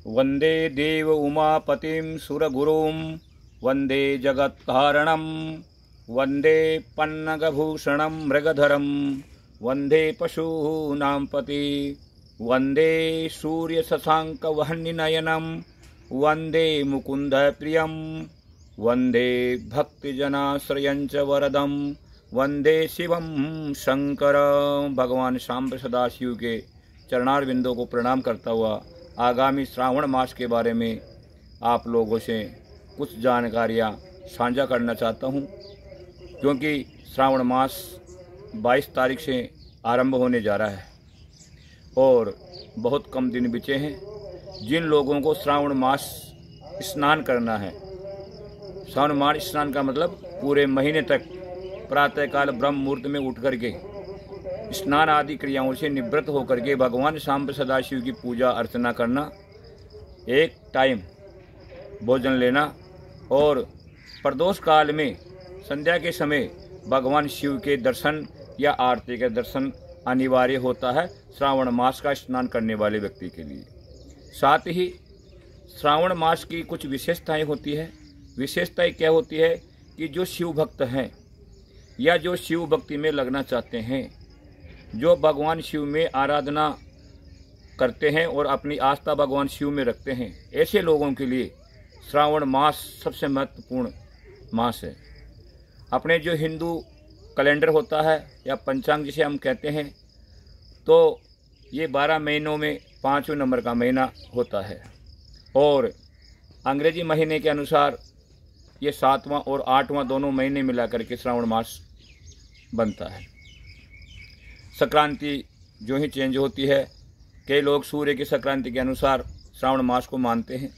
वंदे देव उमापतिं सुरगुरुं वंदे जगत्कारणं वंदे पन्नगभूषणं मृगधरं वंदे पशूनां पति वंदे सूर्यशशाङ्कवह्निनयनं वंदे मुकुन्दप्रियं वंदे भक्तजनाश्रयं च वरदं वंदे शिवं शंकर। भगवान शाम्ब सदाशिव के चरणारविंदों को प्रणाम करता हुआ आगामी श्रावण मास के बारे में आप लोगों से कुछ जानकारियाँ साझा करना चाहता हूँ, क्योंकि श्रावण मास 22 तारीख से आरंभ होने जा रहा है और बहुत कम दिन बचे हैं। जिन लोगों को श्रावण मास स्नान करना है, श्रावण मास स्नान का मतलब पूरे महीने तक प्रातःकाल ब्रह्म मुहूर्त में उठ करके स्नान आदि क्रियाओं से निवृत्त होकर के भगवान शाम्ब सदाशिव की पूजा अर्चना करना, एक टाइम भोजन लेना और प्रदोष काल में संध्या के समय भगवान शिव के दर्शन या आरती के दर्शन अनिवार्य होता है श्रावण मास का स्नान करने वाले व्यक्ति के लिए। साथ ही श्रावण मास की कुछ विशेषताएं होती है। विशेषताएं क्या होती है कि जो शिव भक्त हैं या जो शिव भक्ति में लगना चाहते हैं, जो भगवान शिव में आराधना करते हैं और अपनी आस्था भगवान शिव में रखते हैं, ऐसे लोगों के लिए श्रावण मास सबसे महत्वपूर्ण मास है। अपने जो हिंदू कैलेंडर होता है या पंचांग जिसे हम कहते हैं, तो ये 12 महीनों में 5वें नंबर का महीना होता है और अंग्रेजी महीने के अनुसार ये 7वां और 8वां दोनों महीने मिलाकर के श्रावण मास बनता है। संक्रांति जो ही चेंज होती है, कई लोग सूर्य की संक्रांति के अनुसार श्रावण मास को मानते हैं,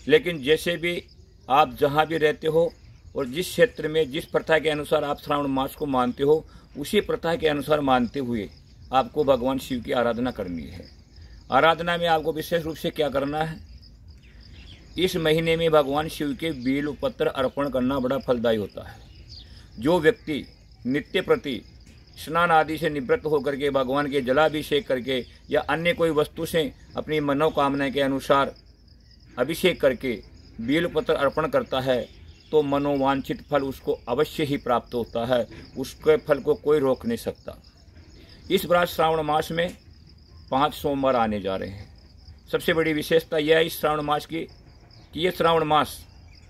लेकिन जैसे भी आप जहाँ भी रहते हो और जिस क्षेत्र में जिस प्रथा के अनुसार आप श्रावण मास को मानते हो, उसी प्रथा के अनुसार मानते हुए आपको भगवान शिव की आराधना करनी है। आराधना में आपको विशेष रूप से क्या करना है, इस महीने में भगवान शिव के बेल पत्र अर्पण करना बड़ा फलदायी होता है। जो व्यक्ति नित्य प्रति स्नान आदि से निवृत्त होकर के भगवान के जलाभिषेक करके या अन्य कोई वस्तु से अपनी मनोकामना के अनुसार अभिषेक करके बेल पत्र अर्पण करता है, तो मनोवांछित फल उसको अवश्य ही प्राप्त होता है। उसके फल को कोई रोक नहीं सकता। इस बार श्रावण मास में 5 सोमवार आने जा रहे हैं। सबसे बड़ी विशेषता यह है इस श्रावण मास की कि ये श्रावण मास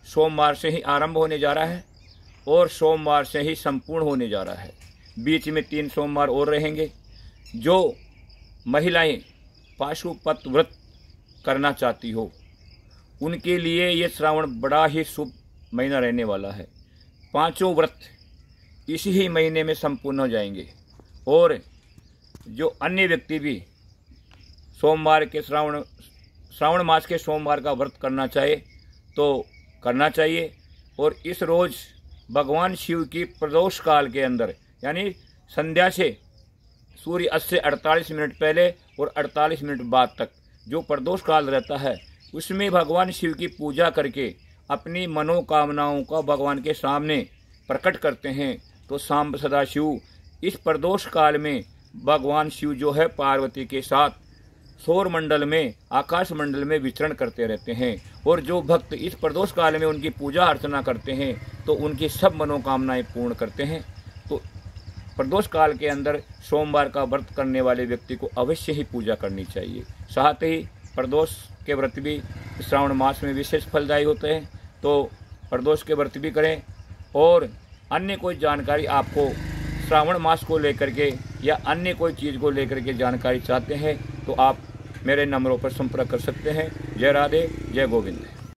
सोमवार से ही आरंभ होने जा रहा है और सोमवार से ही संपूर्ण होने जा रहा है। बीच में 3 सोमवार और रहेंगे। जो महिलाएं पाशुपत व्रत करना चाहती हो, उनके लिए ये श्रावण बड़ा ही शुभ महीना रहने वाला है। 5 व्रत इसी ही महीने में संपूर्ण हो जाएंगे और जो अन्य व्यक्ति भी सोमवार के श्रावण मास के सोमवार का व्रत करना चाहे तो करना चाहिए। और इस रोज़ भगवान शिव की प्रदोष काल के अंदर, यानी संध्या से सूर्य अस्त से 48 मिनट पहले और 48 मिनट बाद तक जो प्रदोष काल रहता है, उसमें भगवान शिव की पूजा करके अपनी मनोकामनाओं का भगवान के सामने प्रकट करते हैं। तो शाम्ब सदाशिव इस प्रदोष काल में भगवान शिव जो है पार्वती के साथ सौर मंडल में, आकाश मंडल में विचरण करते रहते हैं। और जो भक्त इस प्रदोष काल में उनकी पूजा अर्चना करते हैं तो उनकी सब मनोकामनाएं पूर्ण करते हैं। तो प्रदोष काल के अंदर सोमवार का व्रत करने वाले व्यक्ति को अवश्य ही पूजा करनी चाहिए। साथ ही प्रदोष के व्रत भी श्रावण मास में विशेष फलदायी होते हैं, तो प्रदोष के व्रत भी करें। और अन्य कोई जानकारी आपको श्रावण मास को लेकर के या अन्य कोई चीज़ को लेकर के जानकारी चाहते हैं तो आप मेरे नंबरों पर संपर्क कर सकते हैं। जय राधे, जय गोविंद।